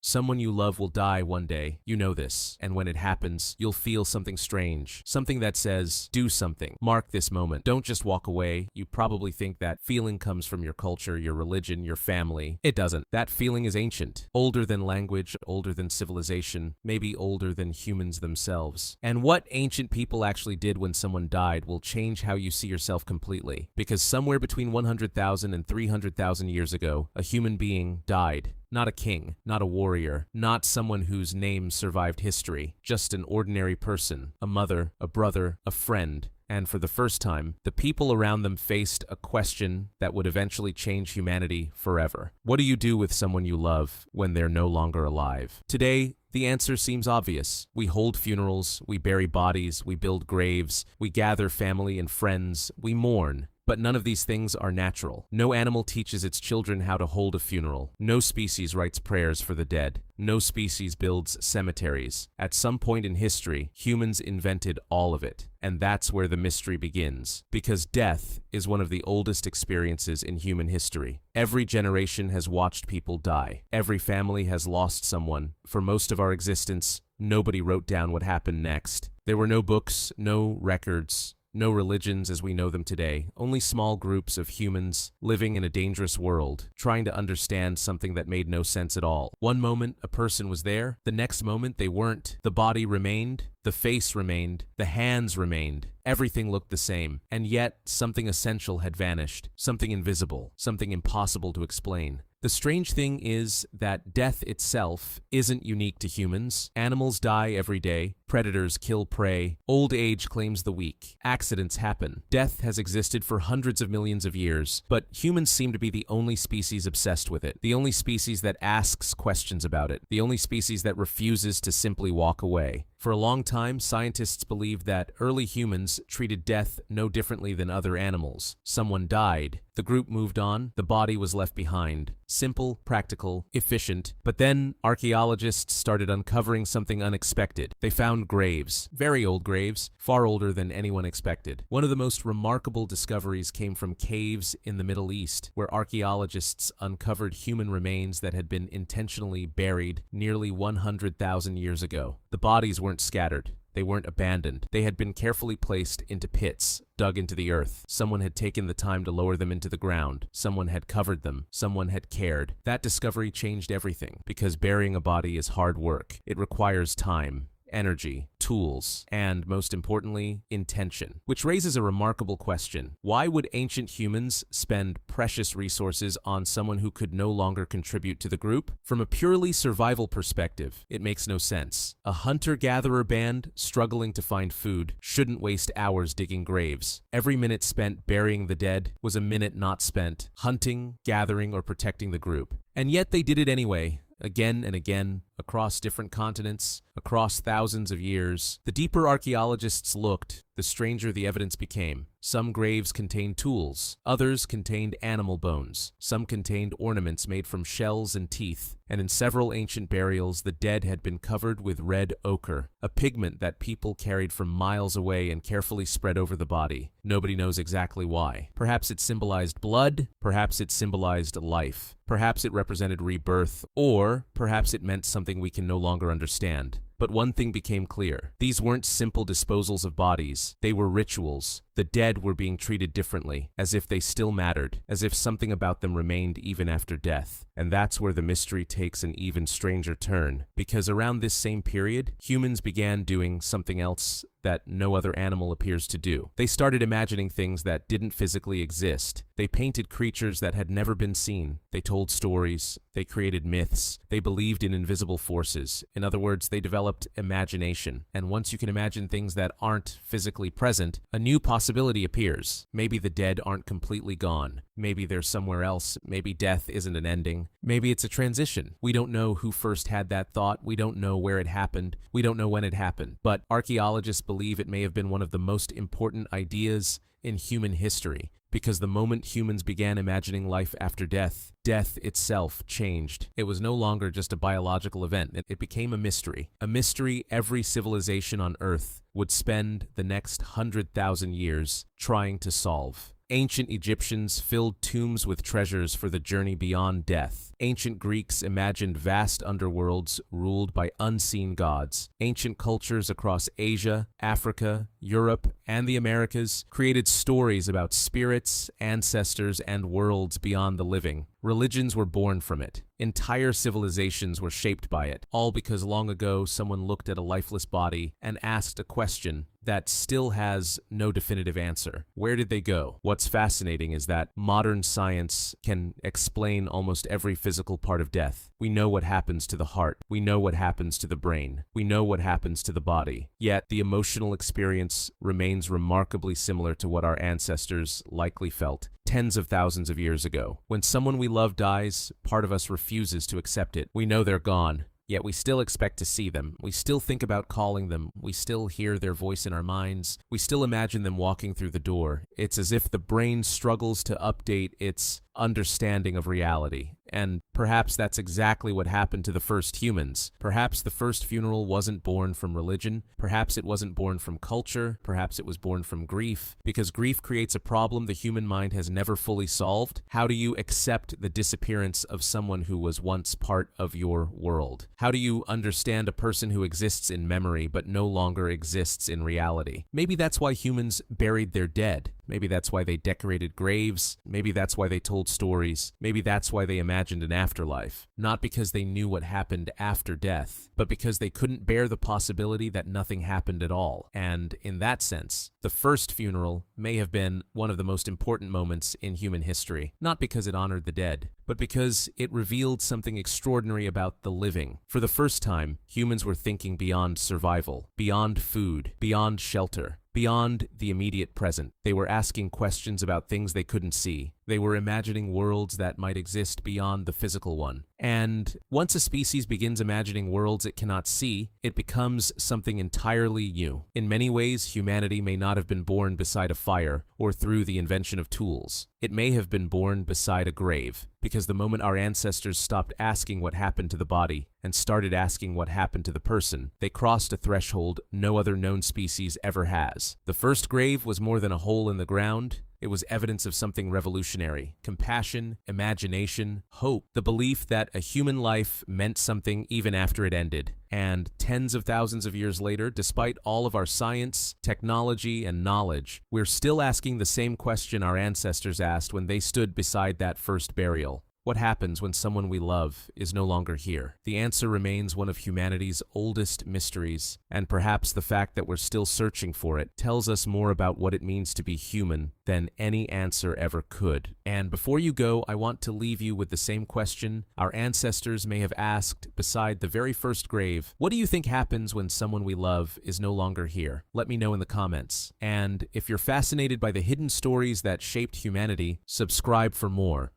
Someone you love will die one day, you know this, and when it happens, you'll feel something strange, something that says, do something, mark this moment, don't just walk away. You probably think that feeling comes from your culture, your religion, your family. It doesn't. That feeling is ancient, older than language, older than civilization, maybe older than humans themselves. And what ancient people actually did when someone died will change how you see yourself completely, because somewhere between 100,000 and 300,000 years ago, a human being died. Not a king, not a warrior, not someone whose name survived history, just an ordinary person, a mother, a brother, a friend. And for the first time, the people around them faced a question that would eventually change humanity forever. What do you do with someone you love when they're no longer alive? Today, the answer seems obvious. We hold funerals, we bury bodies, we build graves, we gather family and friends, we mourn. But none of these things are natural. No animal teaches its children how to hold a funeral. No species writes prayers for the dead. No species builds cemeteries. At some point in history, humans invented all of it. And that's where the mystery begins. Because death is one of the oldest experiences in human history. Every generation has watched people die. Every family has lost someone. For most of our existence, nobody wrote down what happened next. There were no books, no records, no religions as we know them today, only small groups of humans living in a dangerous world, trying to understand something that made no sense at all. One moment, a person was there. The next moment, they weren't. The body remained. The face remained. The hands remained. Everything looked the same. And yet, something essential had vanished. Something invisible. Something impossible to explain. The strange thing is that death itself isn't unique to humans. Animals die every day. Predators kill prey. Old age claims the weak. Accidents happen. Death has existed for hundreds of millions of years, but humans seem to be the only species obsessed with it. The only species that asks questions about it. The only species that refuses to simply walk away. For a long time, scientists believed that early humans treated death no differently than other animals. Someone died. The group moved on. The body was left behind. Simple, practical, efficient. But then archaeologists started uncovering something unexpected. They found graves, very old graves, far older than anyone expected. One of the most remarkable discoveries came from caves in the Middle East, where archaeologists uncovered human remains that had been intentionally buried nearly 100,000 years ago. The bodies weren't scattered. They weren't abandoned. They had been carefully placed into pits, dug into the earth. Someone had taken the time to lower them into the ground. Someone had covered them. Someone had cared. That discovery changed everything, because burying a body is hard work. It requires time, energy, tools, and most importantly, intention. Which raises a remarkable question. Why would ancient humans spend precious resources on someone who could no longer contribute to the group? From a purely survival perspective, it makes no sense. A hunter-gatherer band struggling to find food shouldn't waste hours digging graves. Every minute spent burying the dead was a minute not spent hunting, gathering, or protecting the group. And yet they did it anyway. Again and again, across different continents, across thousands of years. The deeper archaeologists looked, the stranger the evidence became. Some graves contained tools, others contained animal bones, some contained ornaments made from shells and teeth, and in several ancient burials the dead had been covered with red ochre, a pigment that people carried from miles away and carefully spread over the body. Nobody knows exactly why. Perhaps it symbolized blood, perhaps it symbolized life, perhaps it represented rebirth, or perhaps it meant something we can no longer understand. But one thing became clear. These weren't simple disposals of bodies. They were rituals. The dead were being treated differently, as if they still mattered, as if something about them remained even after death. And that's where the mystery takes an even stranger turn, because around this same period, humans began doing something else that no other animal appears to do. They started imagining things that didn't physically exist. They painted creatures that had never been seen. They told stories. They created myths. They believed in invisible forces. In other words, they developed imagination. And once you can imagine things that aren't physically present, a new possibility appears. Maybe the dead aren't completely gone. Maybe they're somewhere else. Maybe death isn't an ending. Maybe it's a transition. We don't know who first had that thought. We don't know where it happened. We don't know when it happened. But archaeologists believe it may have been one of the most important ideas in human history, because the moment humans began imagining life after death, death itself changed. It was no longer just a biological event. It became a mystery every civilization on Earth would spend the next 100,000 years trying to solve. Ancient Egyptians filled tombs with treasures for the journey beyond death. Ancient Greeks imagined vast underworlds ruled by unseen gods. Ancient cultures across Asia, Africa, Europe, and the Americas created stories about spirits, ancestors, and worlds beyond the living. Religions were born from it. Entire civilizations were shaped by it, all because long ago someone looked at a lifeless body and asked a question that still has no definitive answer. Where did they go? What's fascinating is that modern science can explain almost every physical part of death. We know what happens to the heart. We know what happens to the brain. We know what happens to the body. Yet the emotional experience remains remarkably similar to what our ancestors likely felt tens of thousands of years ago. When someone we love dies, part of us refuses to accept it. We know they're gone. Yet we still expect to see them. We still think about calling them. We still hear their voice in our minds. We still imagine them walking through the door. It's as if the brain struggles to update its understanding of reality. And perhaps that's exactly what happened to the first humans. Perhaps the first funeral wasn't born from religion. Perhaps it wasn't born from culture. Perhaps it was born from grief. Because grief creates a problem the human mind has never fully solved. How do you accept the disappearance of someone who was once part of your world? How do you understand a person who exists in memory but no longer exists in reality? Maybe that's why humans buried their dead. Maybe that's why they decorated graves. Maybe that's why they told stories. Maybe that's why they imagined an afterlife. Not because they knew what happened after death, but because they couldn't bear the possibility that nothing happened at all. And in that sense, the first funeral may have been one of the most important moments in human history. Not because it honored the dead, but because it revealed something extraordinary about the living. For the first time, humans were thinking beyond survival, beyond food, beyond shelter, beyond the immediate present. They were asking questions about things they couldn't see. They were imagining worlds that might exist beyond the physical one. And once a species begins imagining worlds it cannot see, it becomes something entirely new. In many ways, humanity may not have been born beside a fire or through the invention of tools. It may have been born beside a grave, because the moment our ancestors stopped asking what happened to the body and started asking what happened to the person, they crossed a threshold no other known species ever has. The first grave was more than a hole in the ground. It was evidence of something revolutionary: compassion, imagination, hope, the belief that a human life meant something even after it ended. And tens of thousands of years later, despite all of our science, technology, and knowledge, we're still asking the same question our ancestors asked when they stood beside that first burial. What happens when someone we love is no longer here? The answer remains one of humanity's oldest mysteries, and perhaps the fact that we're still searching for it tells us more about what it means to be human than any answer ever could. And before you go, I want to leave you with the same question our ancestors may have asked beside the very first grave. What do you think happens when someone we love is no longer here? Let me know in the comments. And if you're fascinated by the hidden stories that shaped humanity, subscribe for more.